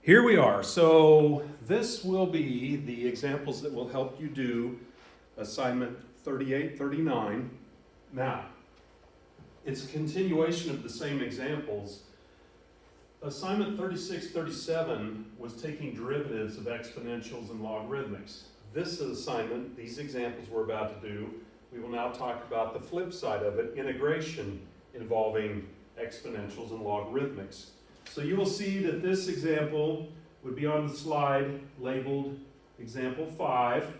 Here we are. So this will be the examples that will help you do assignment 38, 39. Now, it's a continuation of the same examples. Assignment 36, 37 was taking derivatives of exponentials and logarithmics. This assignment, these examples we're about to do, we will now talk about the flip side of it, integration involving exponentials and logarithmics. So you will see that this example would be on the slide labeled example 5,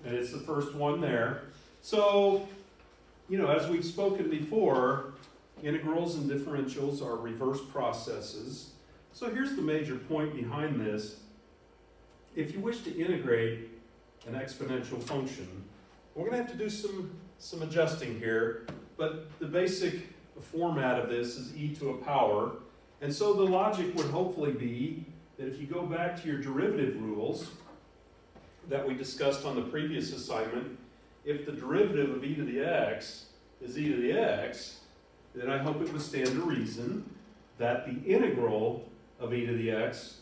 and it's the first one there. So, as we've spoken before, integrals and differentials are reverse processes. So here's the major point behind this. If you wish to integrate an exponential function, we're going to have to do some adjusting here, but the basic format of this is e to a power. And so the logic would hopefully be that if you go back to your derivative rules that we discussed on the previous assignment, if the derivative of e to the x is e to the x, then I hope it would stand to reason that the integral of e to the x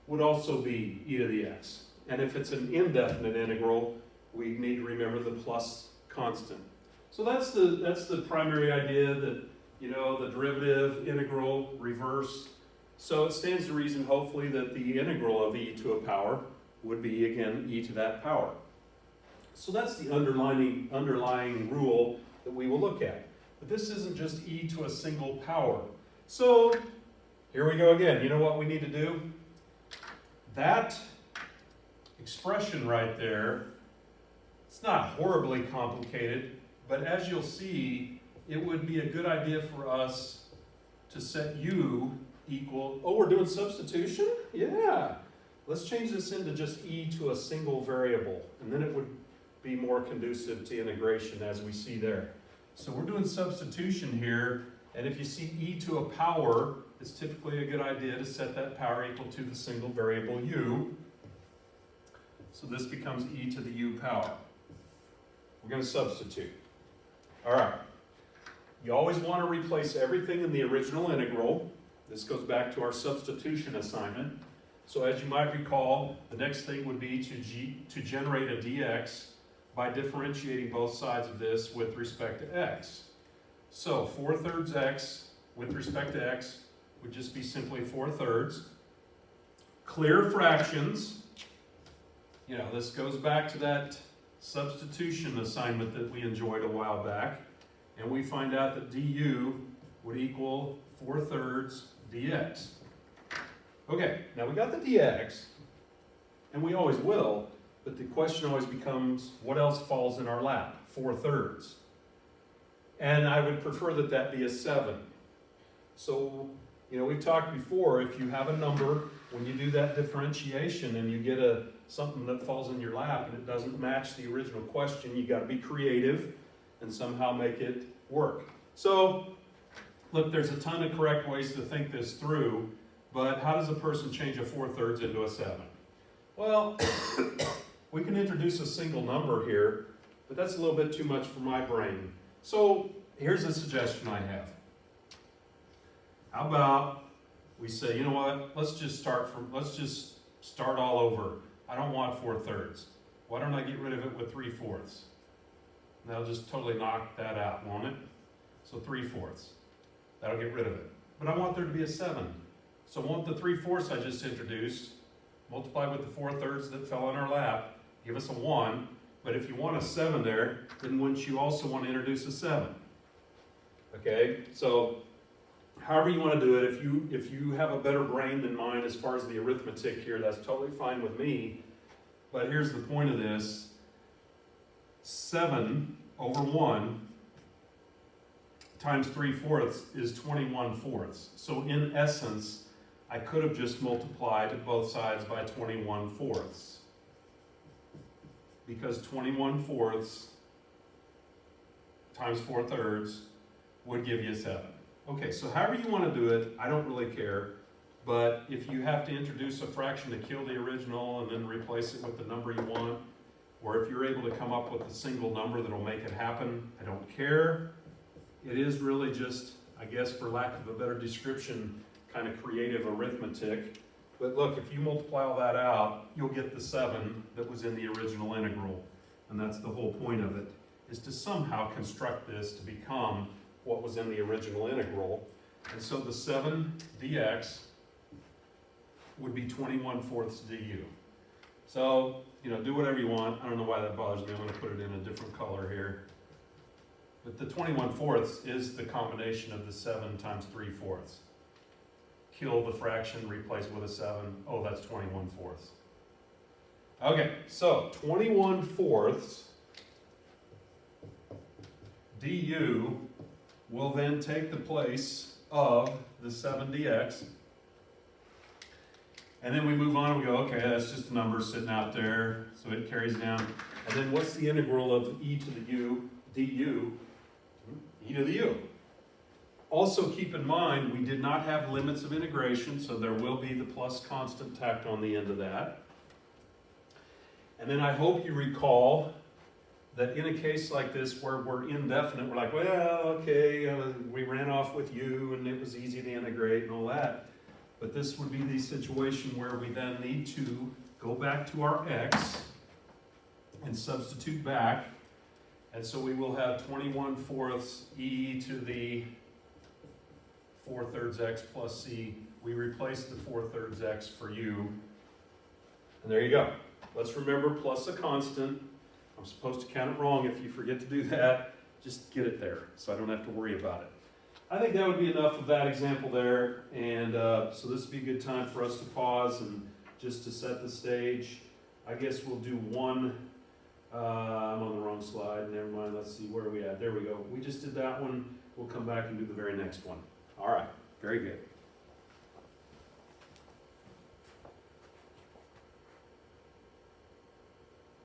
would also be e to the x. And if it's an indefinite integral, we need to remember the plus constant. So that's the primary idea, that the derivative, integral, reverse. So it stands to reason, hopefully, that the integral of e to a power would be, again, e to that power. So that's the underlying rule that we will look at. But this isn't just e to a single power. So here we go again. You know what we need to do? That expression right there, it's not horribly complicated, but as you'll see, it would be a good idea for us to set u equal, we're doing substitution? Yeah. Let's change this into just e to a single variable, and then it would be more conducive to integration as we see there. So we're doing substitution here, and if you see e to a power, it's typically a good idea to set that power equal to the single variable u. So this becomes e to the u power. We're going to substitute. All right. You always want to replace everything in the original integral. This goes back to our substitution assignment. So as you might recall, the next thing would be to generate a dx by differentiating both sides of this with respect to x. So 4/3 x with respect to x would just be simply 4/3. Clear fractions. This goes back to that substitution assignment that we enjoyed a while back. And we find out that du would equal 4/3 dx. Okay, now we got the dx, and we always will, but the question always becomes, what else falls in our lap? 4/3. And I would prefer that that be a 7. So, we've talked before, if you have a number, when you do that differentiation and you get something that falls in your lap and it doesn't match the original question, you got to be creative and somehow make it work. So, look, there's a ton of correct ways to think this through, but how does a person change a 4/3 into a 7? Well, we can introduce a single number here, but that's a little bit too much for my brain. So, here's a suggestion I have. How about we say, you know what, let's just start all over. I don't want 4/3. Why don't I get rid of it with 3/4? That'll just totally knock that out, won't it? So 3/4. That'll get rid of it. But I want there to be a 7. So I want the 3/4 I just introduced, multiply with the 4/3 that fell in our lap, give us a 1. But if you want a 7 there, then wouldn't you also want to introduce a 7? Okay, so however you want to do it, if you have a better brain than mine as far as the arithmetic here, that's totally fine with me. But here's the point of this. 7 over 1 times 3/4 is 21/4. So in essence, I could have just multiplied both sides by 21/4. Because 21/4 times 4/3 would give you a 7. Okay, so however you want to do it, I don't really care. But if you have to introduce a fraction to kill the original and then replace it with the number you want, or if you're able to come up with a single number that'll make it happen, I don't care. It is really just, I guess for lack of a better description, kind of creative arithmetic. But look, if you multiply all that out, you'll get the 7 that was in the original integral. And that's the whole point of it, is to somehow construct this to become what was in the original integral. And so the 7 dx would be 21/4 du. So, do whatever you want. I don't know why that bothers me. I'm going to put it in a different color here. But the 21/4 is the combination of the 7 times 3/4. Kill the fraction, replace it with a 7. Oh, that's 21/4. Okay, so 21/4 du will then take the place of the 7 dx. And then we move on and we go, okay, that's just a number sitting out there, so it carries down. And then what's the integral of e to the u, du? E to the u. Also keep in mind, we did not have limits of integration, so there will be the plus constant tacked on the end of that. And then I hope you recall that in a case like this where we're indefinite, we're like, well, okay, we ran off with u and it was easy to integrate and all that. But this would be the situation where we then need to go back to our x and substitute back. And so we will have 21/4 e to the 4/3 x plus c. We replace the 4/3 x for u. And there you go. Let's remember plus a constant. I'm supposed to count it wrong if you forget to do that. Just get it there so I don't have to worry about it. I think that would be enough of that example there. And so this would be a good time for us to pause and just to set the stage. I guess we'll do one. I'm on the wrong slide. Never mind. Let's see, where are we at? There we go. We just did that one. We'll come back and do the very next one. All right. Very good.